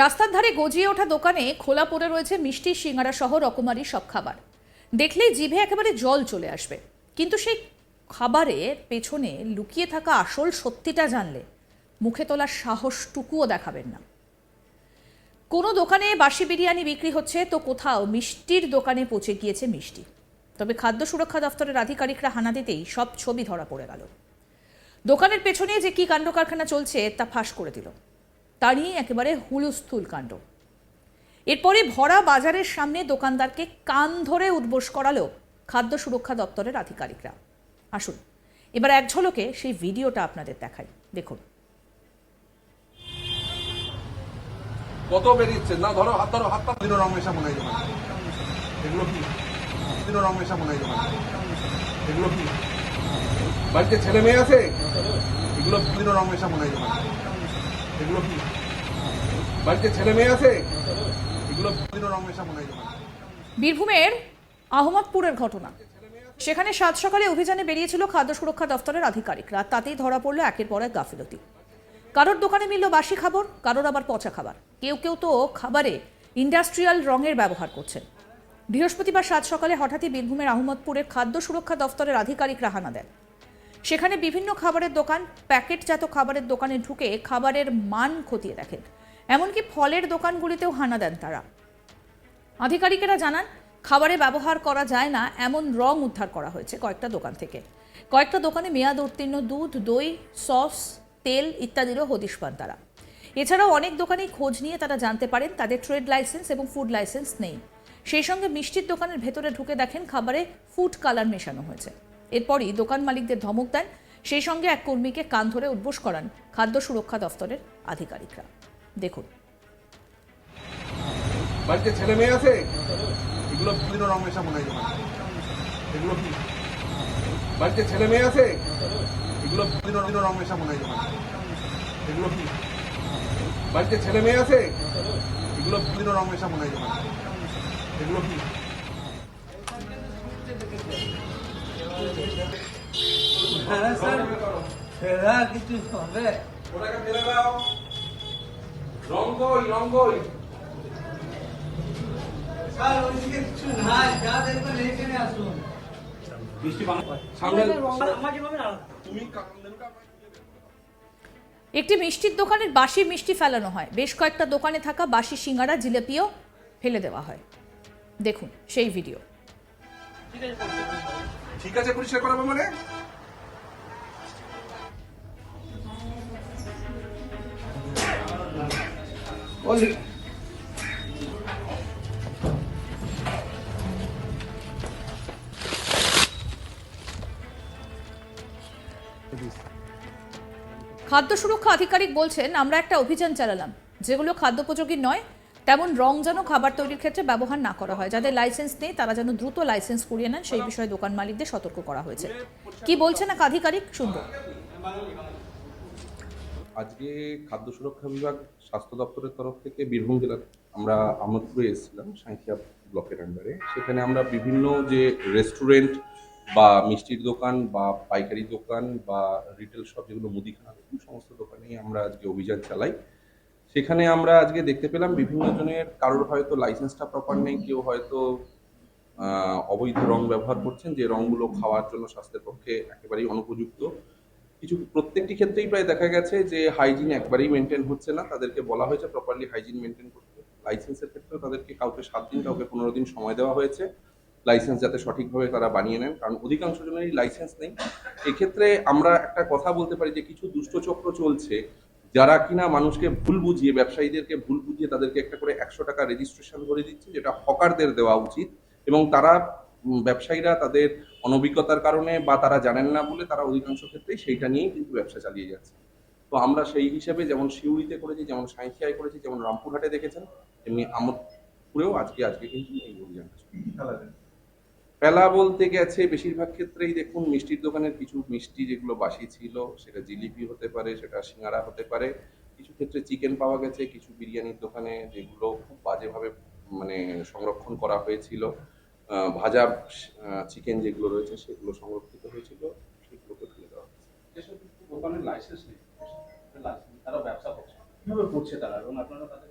রাস্তার ধারে গজিয়ে ওঠা দোকানে খোলা পড়ে রয়েছে মিষ্টি সিঙ্গারা সহ রকমারি সব খাবার। দেখলেই জিভে একেবারে জল চলে আসবে। কিন্তু সেই খাবারের পেছনে লুকিয়ে থাকা আসল সত্যিটা জানলে মুখে তোলার সাহসটুকুও দেখাবেন না। কোনো দোকানে বাসি বিরিয়ানি বিক্রি হচ্ছে, তো কোথাও মিষ্টির দোকানে পচে গিয়েছে মিষ্টি। তবে খাদ্য সুরক্ষা দফতরের আধিকারিকরা হানা দিতেই সব ছবি ধরা পড়ে গেল। দোকানের পেছনে যে কি কাণ্ড কারখানা চলছে তা ফাঁস করে দিল। তা নিয়ে একেবারে হুলস্থুল কাণ্ড। এরপরে ভরা বাজারের সামনে দোকানদারকে কান ধরে উঠবোস করালো খাদ্য সুরক্ষা দপ্তরের আধিকারিকরা। আসুন এবার এক ঝলকে সেই ভিডিওটা আপনাদের দেখাই, দেখুন। কত বেরিয়েছে না, ধরো হাত ধরো, হাত দিন রং মেশা মনে হয়। এগুলো কি দিন রং মেশা মনে হয়? এগুলো কি বাড়িতে ছেলে মেয়ে আছে? এগুলো দিন রং মেশা মনে হয়। এগুলো কি বাড়িতে ছেলে মেয়ে আছে? এগুলো দিন রং মেশা মনে হয়। বীরভূমের আহমদপুরের ঘটনা। সেখানে সাত সকালে অভিযানে বেরিয়েছিল খাদ্য সুরক্ষা দফতরের আধিকারিকরা। তাতেই ধরা পড়লো একের পর এক গাফিলতি। কারোর দোকানে মিলল বাসি খাবার, কারোর আবার পচা খাবার। কেউ কেউ তো খাবারে ইন্ডাস্ট্রিয়াল রঙের ব্যবহার করছেন। বৃহস্পতিবার সাত সকালে হঠাৎই বীরভূমের আহমদপুরের খাদ্য সুরক্ষা দফতরের আধিকারিকরা হানা দেন। সেখানে বিভিন্ন খাবারের দোকান, প্যাকেটজাত খাবারের দোকানে ঢুকে খাবারের মান খতিয়ে দেখেন। এমনকি ফলের দোকানগুলিতেও হানা দেন তারা। আধিকারিকেরা জানান, খাবারে ব্যবহার করা যায় না এমন রং উদ্ধার করা হয়েছে কয়েকটা দোকান থেকে। কয়েকটা দোকানে মেয়াদ উত্তীর্ণ দুধ, দই, সস, তেল ইত্যাদিরও হদিশ পান তারা। এছাড়াও অনেক দোকানেই খোঁজ নিয়ে তারা জানতে পারেন তাদের ট্রেড লাইসেন্স এবং ফুড লাইসেন্স নেই। সেই সঙ্গে মিষ্টির দোকানের ভেতরে ঢুকে দেখেন খাবারে ফুড কালার মেশানো হয়েছে। এরপরই দোকান মালিকদের ধমক দেন। সেই সঙ্গে এক কর্মীকে কান ধরে উঠবোস করান খাদ্য সুরক্ষা দফতরের আধিকারিকরা। দেখুন। বাড়িতে ছেলে মেয়ে আছে? এগুলো দিন রং মেশা মনে হয়। এগুলো কি বাড়িতে ছেলে মেয়ে আছে? এগুলো দিন রং মেশা মনে হয়। এগুলো কি বাড়িতে ছেলে মেয়ে আছে? এগুলো দিন রং মেশা মনে হয়। এগুলো কি কিছু হবে ওটাকে ফেলে দাও। রং কই, রং কই? স্যার ওইদিকে কিছু নাই, যা দেখবেন এখানে আসুন। সামনে তুমি একটি মিষ্টির দোকানের বাসি মিষ্টি ফেলানো হয়। বেশ কয়েকটা দোকানে থাকা বাসি সিঙ্গারা, জিলেপিও ফেলে দেওয়া হয়। দেখুন সেই ভিডিও। ঠিক আছে, পরিষ্কার করাবো মানে? খাদ্য সুরক্ষা আধিকারিক বলছেন, আমরা একটা অভিযান চালালাম, যেগুলো খাদ্যোপযোগী নয় তেমন রং যেন খাবার তৈরির ক্ষেত্রে ব্যবহার না করা হয়। যাদের লাইসেন্স নেই তারা যেন দ্রুত লাইসেন্স করিয়ে নেন, সেই বিষয়ে দোকান মালিকদের সতর্ক করা হয়েছে। কি বলছেন এক আধিকারিক, শুনবো। আজকে খাদ্য সুরক্ষা বিভাগ স্বাস্থ্য দপ্তরের তরফ থেকে বীরভূম জেলার আমরা আমোদপুরে এসেছিলাম, সাঁইথিয়া ব্লকের আন্ডারে। সেখানে আমরা বিভিন্ন যে রেস্টুরেন্ট বা মিষ্টির দোকান বা পাইকারি দোকান বা রিটেল শপ, যেগুলো মুদিখানা দোকান, সমস্ত দোকানেই আমরা আজকে অভিযান চালাই। সেখানে আমরা আজকে দেখতে পেলাম বিভিন্ন জনের কারোর হয়তো লাইসেন্সটা প্রপার নেই, কেউ হয়তো অবৈধ রং ব্যবহার করছেন, যে রংগুলো খাওয়ার জন্য স্বাস্থ্যের পক্ষে একেবারেই অনুপযুক্ত। কিছু প্রত্যেকটি ক্ষেত্রেই প্রায় দেখা গেছে যে হাইজিন একবারেই মেনটেন হচ্ছে না। তাদেরকে বলা হয়েছে প্রপারলি হাইজিন মেনটেন করতে। লাইসেন্সের ক্ষেত্রেও তাদেরকে কাউকে 7 দিন, কাউকে 15 দিন সময় দেওয়া হয়েছে লাইসেন্স যাতে সঠিকভাবে তারা বানিয়ে নেন, কারণ অধিকাংশ জনেরই লাইসেন্স নেই। এক্ষেত্রে আমরা একটা কথা বলতে পারি যে কিছু দুষ্টচক্র চলছে, যারা কিনা মানুষকে ভুল বুঝিয়ে, ব্যবসায়ীদেরকে ভুল বুঝিয়ে তাদেরকে একটা করে 100 টাকা রেজিস্ট্রেশন করে দিচ্ছে, যেটা হকারদের দেওয়া উচিত। এবং তারা ব্যবসায়ীরা তাদের অনভিজ্ঞতার কারণে বা তারা জানেন না বলে তারা অধিকাংশ ক্ষেত্রেই সেইটা নিয়েই কিন্তু ব্যবসা চালিয়ে যাচ্ছে। তো আমরা সেই হিসেবে যেমন সিউড়িতে করেছি, যেমন সাঁইথিয়ায় করেছি, যেমন রামপুরহাটে দেখেছেন, তেমনি আমোদপুরেও আজকে কিন্তু এই অভিযানটা ফেলা বলতে গেছে বেশিরভাগ ক্ষেত্রেই দেখুন মিষ্টির দোকানের কিছু মিষ্টি যেগুলো বাসি ছিল, সেটা জিলিপি হতে পারে, সেটা সিঙ্গারা হতে পারে। কিছু ক্ষেত্রে চিকেন পাওয়া গেছে, কিছু বিরিয়ানির দোকানে যেগুলো খুব বাজেভাবে সংরক্ষণ করা হয়েছিল, ভাজা চিকেন যেগুলো রয়েছে সেগুলো সংরক্ষিত হয়েছিল, সেগুলোকে ফেলে দেওয়া হয়েছে। যেসব দোকানের লাইসেন্স নেই, তারা ব্যবসা করছে, কিভাবে করছে তারা, এবং আপনারা তাদের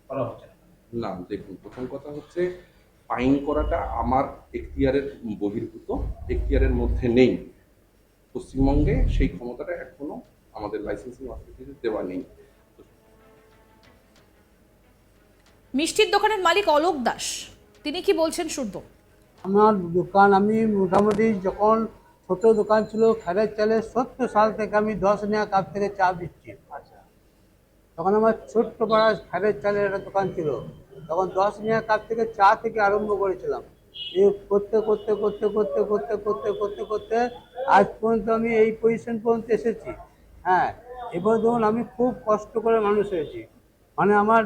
করা হচ্ছে না? না, দেখুন, প্রথম কথা হচ্ছে ফাইন করাটা আমার এখতিয়ারের বহির্ভূত, এখতিয়ারের মধ্যে নেই। পশ্চিমবঙ্গে সেই ক্ষমতাটা এখনো আমাদের লাইসেন্সিং অথরিটিতে দেওয়া নেই। মিষ্টির দোকানের মালিক অলোক দাস তিনি কি বলছেন শুনবো। আমার দোকান আমি মোটামুটি যখন ছোট দোকান ছিল খেরের চালে 70 সাল থেকে আমি 10 নেয়া কাপ থেকে চা দিচ্ছি। আচ্ছা, তখন আমার ছোট্ট পাড়া খেরের চালের একটা দোকান ছিল, তখন 10 নেয়া কাপ থেকে চা থেকে আরম্ভ করেছিলাম। এই করতে করতে করতে করতে করতে করতে করতে করতে আজ পর্যন্ত আমি এই পজিশন পর্যন্ত এসেছি। হ্যাঁ, এবার ধরুন আমি খুব কষ্ট করে মানুষ হয়েছি, মানে আমার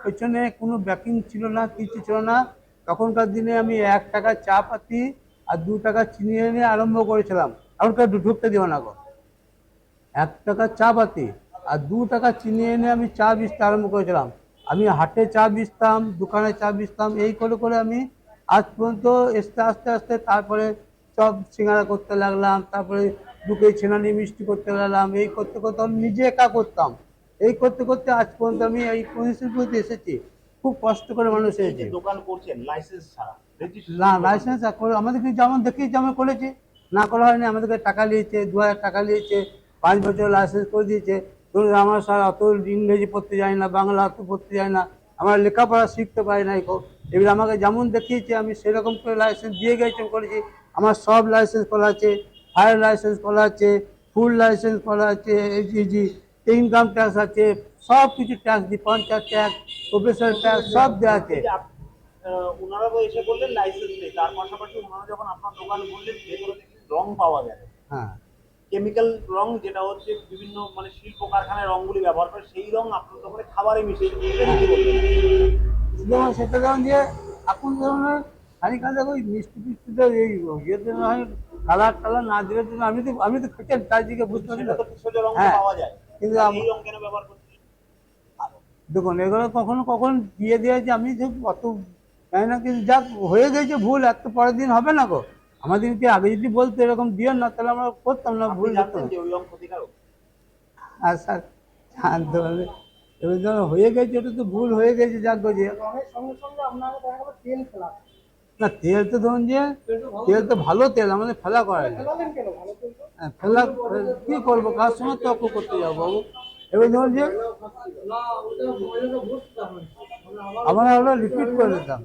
পেছনে কোনো ব্যাকিং ছিল না, কিছু ছিল না। তখনকার দিনে আমি 1 টাকা চা পাতি আর 2 টাকা চিনি এনে আরম্ভ করেছিলাম। এখনকার ঢুকতে দিও না গো। 1 টাকা চা পাতি আর 2 টাকা চিনি এনে আমি চা বেচতে আরম্ভ করেছিলাম। আমি হাটে চা বেচতাম, দোকানে চা বেচতাম, এই করে করে আমি আজ পর্যন্ত আস্তে আস্তে আস্তে তারপরে চপ সিঙ্গারা করতে লাগলাম, তারপরে দুটো ছেনানি মিষ্টি করতে লাগলাম। এই করতে করতে আমি নিজে একা করতাম। এই করতে করতে আজ পর্যন্ত আমি এই পজিশন পর্যন্ত এসেছি। খুব কষ্ট করে মানুষ এই হয়েছে। যে দোকান করছেন লাইসেন্স ছাড়া, registration না, করছেন। লাইসেন্স আমাদেরকে যেমন দেখেছি যেমন করেছি, না করা হয়নি। আমাদেরকে টাকা নিয়েছে, 2000 টাকা নিয়েছে, 5 বছর লাইসেন্স করে দিয়েছে। ধরুন আমার স্যার অত ইংরেজি পড়তে যায় না, বাংলা অত পড়তে যায় না, আমরা লেখাপড়া শিখতে পারি না। এবার আমাকে যেমন দেখিয়েছে আমি সেরকম করে লাইসেন্স দিয়ে গেছি, করেছি। আমার সব লাইসেন্স করা আছে, ফায়ার লাইসেন্স করা আছে, ফুড লাইসেন্স করা আছে, এইচইজি, ইনকাম ট্যাক্স আছে, সব কিছু ট্যাক্স দিই, পঞ্চায়েত ট্যাক্স, প্রফেসর ট্যাক্স সব দেওয়া আছে। এই যে ওনারা তো এসে বললেন লাইসেন্স নেই, তার পাশাপাশি ওনারা যখন আপনার দোকান বললেন ভেতরে দেখি রং পাওয়া গেল, হ্যাঁ, কেমিক্যাল রং, যেটা হচ্ছে বিভিন্ন মানে শিল্প কারখানায় রংগুলি ব্যবহার করে, সেই রং আপনার দোকানে খাবারে মিশিয়ে যেমন সেটা যেমন যে এখন ধরনের খানিকালে ওই মিষ্টি ফিষ্টিতে এই ইয়েতে না হয় কালার টালার না দিলে তো আমি তো খেতে তার দিকে বুঝতে পারি না। সেটা তো ভেষজ রং হ্যাঁ, পাওয়া যায়, কিন্তু এই রং কেন ব্যবহার করছেন? দেখুন এগুলো কখনো কখন দিয়ে দিয়েছে, আমি যে অত জানি না, কিন্তু যাক হয়ে গেছে ভুল, এত পরের দিন হবে না গো। আমাদেরকে আগে যদি বলতো এরকম দিও না, তাহলে আমরা করতাম না, আপনি ভুল জানতেন করতাম। যে ওই রং ক্ষতিকারক? আর স্যার জানতে পারবে, এবার যখন হয়ে গেছে ওটা তো ভুল হয়ে গেছে, যাক গো। যে না, তেল তো ধরুন যে তেল তো ভালো তেল, আমাদের ফেলা করা যায়। হ্যাঁ, ফেলা কি করবো, কার সঙ্গে তর্ক করতে যাবো বাবু। এবার ধরুন যে আমরা ওটা রিপিট করে দিতাম,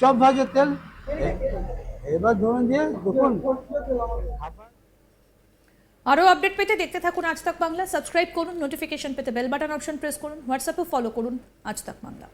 চপ ভাজের তেল। এবার ধরুন যে দেখুন, আরও আপডেট পেতে দেখতে থাকুন আজ তাক বাংলা, সাবস্ক্রাইব করুন, নোটিফিকেশন পেতে বেল বাটন অপশন প্রেস করুন, হোয়াটসঅ্যাপে ফলো করুন আজ তাক বাংলা।